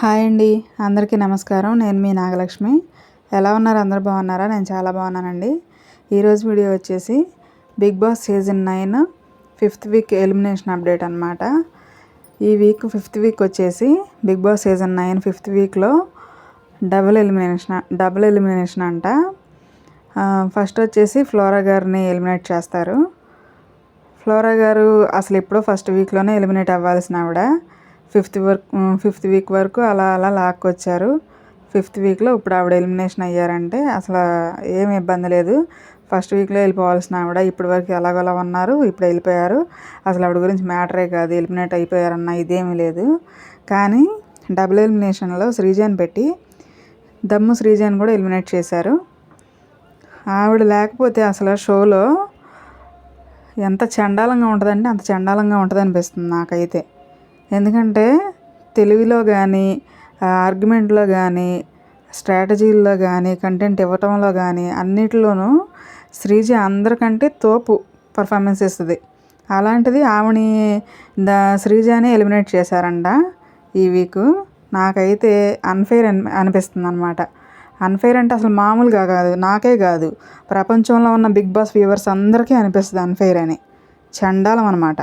Hi అండి, అందరికీ నమస్కారం. నేను మీ నాగలక్ష్మి. ఎలా ఉన్నారు? అందరు బాగున్నారా? నేను చాలా బాగున్నానండి. ఈరోజు వీడియో వచ్చేసి Bigg Boss season 9 5th week elimination update అనమాట. ఈ వీక్ 5th వీక్ వచ్చేసి బిగ్ బాస్ సీజన్ 9 5th వీక్లో డబుల్ ఎలిమినేషన్ అంట. ఫస్ట్ వచ్చేసి ఫ్లోరా గారిని ఎలిమినేట్ చేస్తారు. ఫ్లోరా గారు అసలు ఎప్పుడో ఫస్ట్ వీక్లోనే ఎలిమినేట్ అవ్వాల్సిన ఆవిడ 5th వీక్ వరకు అలా లాక్కొచ్చారు. 5th వీక్లో ఇప్పుడు ఆవిడ ఎలిమినేషన్ అయ్యారంటే అసలు ఏమి ఇబ్బంది లేదు. ఫస్ట్ వీక్లో వెళ్ళిపోవాల్సిన ఆవిడ ఇప్పటి వరకు ఎలాగోలా ఉన్నారు, ఇప్పుడు వెళ్ళిపోయారు. అసలు ఆవిడ గురించి మ్యాటరే కాదు, ఎలిమినేట్ అయిపోయారన్న ఇదేమీ లేదు. కానీ డబుల్ ఎలిమినేషన్లో శ్రీజని పెట్టి దమ్ము శ్రీజని కూడా ఎలిమినేట్ చేశారు. ఆవిడ లేకపోతే అసలు షోలో ఎంత చండాలంగా ఉంటుందంటే అంత చండాలంగా ఉంటుంది అనిపిస్తుంది నాకైతే. ఎందుకంటే తెలివిలో కానీ, ఆర్గ్యుమెంట్లో కానీ, స్ట్రాటజీల్లో కానీ, కంటెంట్ ఇవ్వటంలో కానీ అన్నిటిలోనూ శ్రీజ అందరికంటే తోపు పర్ఫార్మెన్స్ ఇస్తుంది. అలాంటిది ఆవిడని శ్రీజని ఎలిమినేట్ చేశారంట ఈ వీకు. నాకైతే అన్ఫెయిర్ అనిపిస్తుంది అనమాట. అన్ఫెయిర్ అంటే అసలు మామూలుగా కాదు, నాకే కాదు, ప్రపంచంలో ఉన్న బిగ్ బాస్ వ్యూవర్స్ అందరికీ అనిపిస్తుంది అన్ఫెయిర్ అని. చండాలం అనమాట.